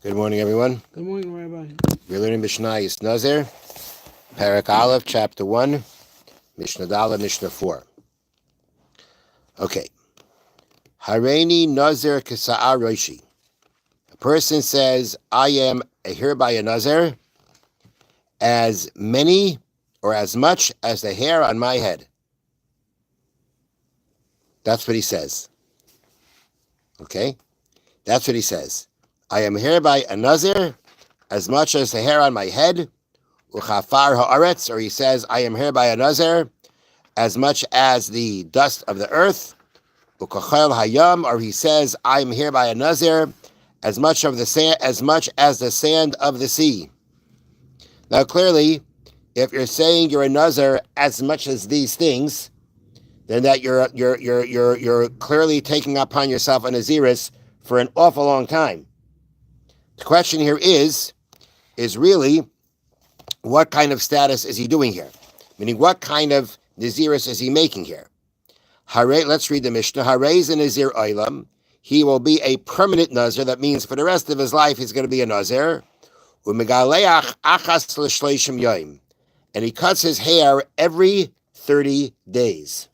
Good morning, everyone. Good morning, Rabbi. We're learning Mishna Nazir, Parak Aleph, Chapter 1, Mishna Dala, Mishnah 4. Okay. Hareini Nazir Kisa'a Roshi. A person says, I am hereby a Nazir as many or as much as the hair on my head. That's what he says. Okay? That's what he says. I am hereby a Nazir as much as the hair on my head. Uchafar haaretz, or he says, I am hereby a Nazir as much as the dust of the earth. Ukachel hayam, or he says, I am hereby a Nazir as much of the sand, as much as the sand of the sea. Now, clearly, if you're saying you're a Nazir as much as these things, then that you're clearly taking upon yourself a Naziris for an awful long time. The question here is really, what kind of status is he doing here? Meaning, what kind of Naziris is he making here? Let's read the Mishnah. Harei a Nazir Olam. He will be a permanent Nazir. That means for the rest of his life, he's going to be a Nazir. Umegaleach achas l'shleishim yom. And he cuts his hair every 30 days.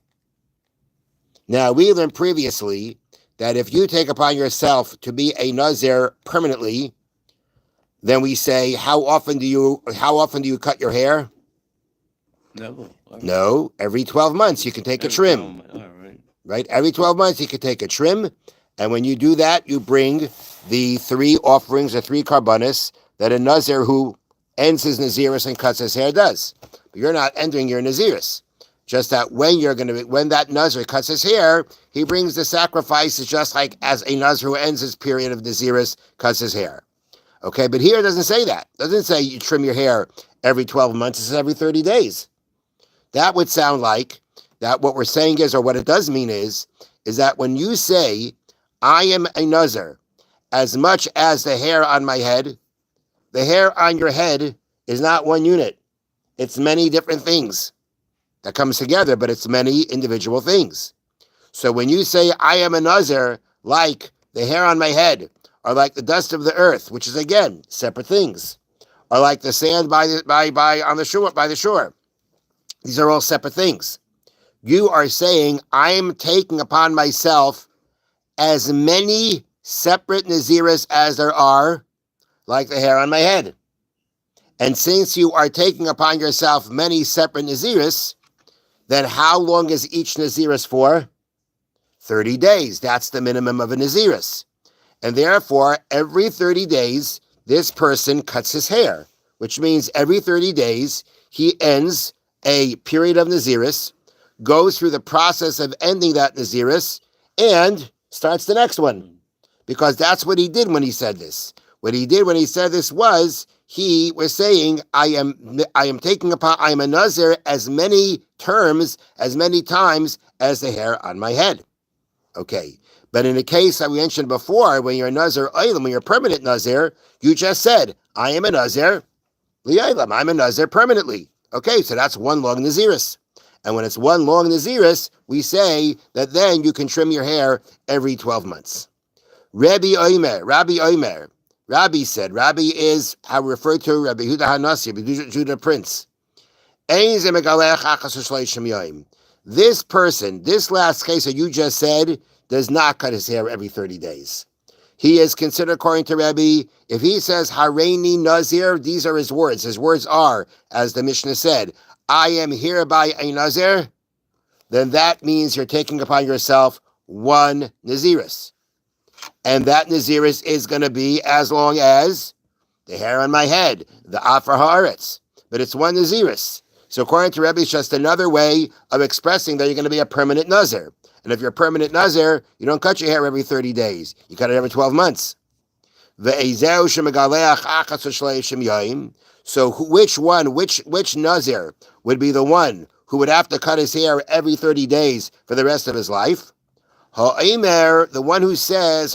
Now, we learned previously that if you take upon yourself to be a Nazir permanently, then we say, how often do you cut your hair? No, every 12 months you can take a trim. Right? Every 12 months you can take a trim, and when you do that, you bring the 3 offerings, the 3 karbanis that a Nazir who ends his Naziris and cuts his hair does. But you're not ending your Naziris. Just that when that Nazir cuts his hair, he brings the sacrifices just like as a Nazir who ends his period of Naziris cuts his hair. Okay, but here it doesn't say that. It doesn't say you trim your hair every 12 months. It says every 30 days. That would sound like that what we're saying is, or what it does mean is that when you say, I am a Nazir, as much as the hair on my head, the hair on your head is not one unit. It's many different things that comes together, but it's many individual things. So when you say, I am a Nazir, like the hair on my head, or like the dust of the earth, which is again separate things, or like the sand by the shore. These are all separate things. You are saying, I'm taking upon myself as many separate Naziris as there are, like the hair on my head. And since you are taking upon yourself many separate Naziris, then how long is each Naziris for? 30 days. That's the minimum of a Naziris. And therefore, every 30 days, this person cuts his hair, which means every 30 days, he ends a period of Naziris, goes through the process of ending that Naziris, and starts the next one. Because that's what he did when he said this. What he did when he said this was, he was saying, I am a Nazir as many times as the hair on my head. Okay. But in the case that we mentioned before, when you're a Nazir Olam, when you're a permanent Nazir, you just said, I am a Nazir Li'olam. I'm a Nazir permanently. Okay, so that's one long Naziris. And when it's one long Naziris, we say that then you can trim your hair every 12 months. Rabbi said, Rabbi is how we refer to Rabbi Yehuda HaNassi, Judah Prince. This person, this last case that you just said, does not cut his hair every 30 days. He is considered, according to Rabbi, if he says, Hareini Nazir, these are his words. His words are, as the Mishna said, I am hereby a Nazir, then that means you're taking upon yourself one Naziris. And that Naziris is going to be as long as the hair on my head, the Afar Haaretz. But it's one Naziris. So according to Rebbe, it's just another way of expressing that you're going to be a permanent Nazir. And if you're a permanent Nazir, you don't cut your hair every 30 days. You cut it every 12 months. So which Nazir would be the one who would have to cut his hair every 30 days for the rest of his life? The one who says,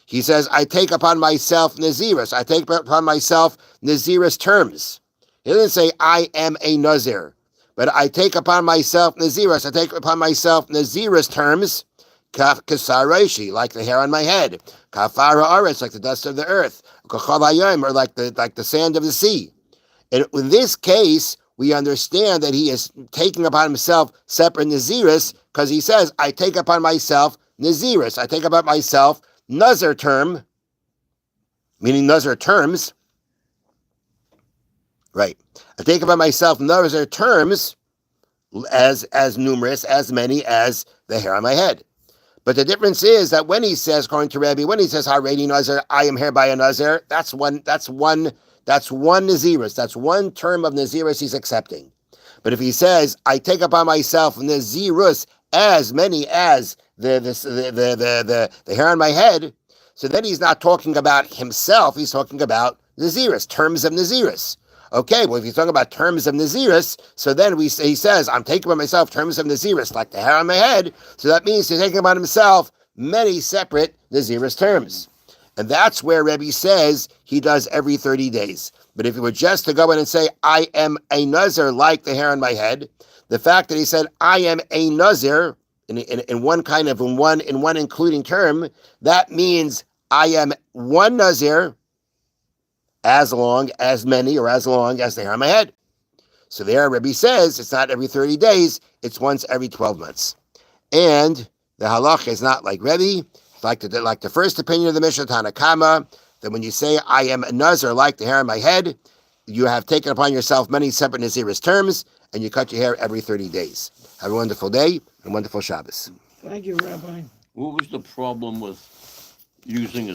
he says, I take upon myself Naziris. I take upon myself Naziris terms. He doesn't say, I am a Nazir. But I take upon myself Naziris. I take upon myself Naziris terms, like the hair on my head. Kafara aretz, like the dust of the earth. Kachal hayom, or like the sand of the sea. And in this case, we understand that he is taking upon himself separate Naziris, because he says, I take upon myself Naziris. I take upon myself Nazir term, meaning Nazir terms. Right. I take upon myself Nazir terms as numerous, as many as the hair on my head. But the difference is that when he says, according to Rebbe, when he says, Haredi Nazir, I am hereby a Nazir, that's one Naziris. That's one term of Naziris he's accepting. But if he says, I take upon myself Nazirus as many as the hair on my head, so then he's not talking about himself, he's talking about Naziris, terms of Naziris. Okay, well, if he's talking about terms of Naziris, so then he says, I'm taking upon myself terms of Naziris, like the hair on my head, so that means he's taking upon himself many separate Naziris terms. And that's where Rebbe says he does every 30 days. But if he were just to go in and say, I am a Nazir like the hair on my head, the fact that he said, I am a Nazir, in one including term, that means I am one Nazir, as long as many or as long as the hair on my head. So there Rebbe says it's not every 30 days, it's once every 12 months. And the halacha is not like Rebbe, like the first opinion of the Mishna Tanakama, that when you say I am a Nazir like the hair on my head, you have taken upon yourself many separate Naziris terms, and you cut your hair every 30 days. Have a wonderful day and wonderful Shabbos. Thank you, Rabbi. What was the problem with using a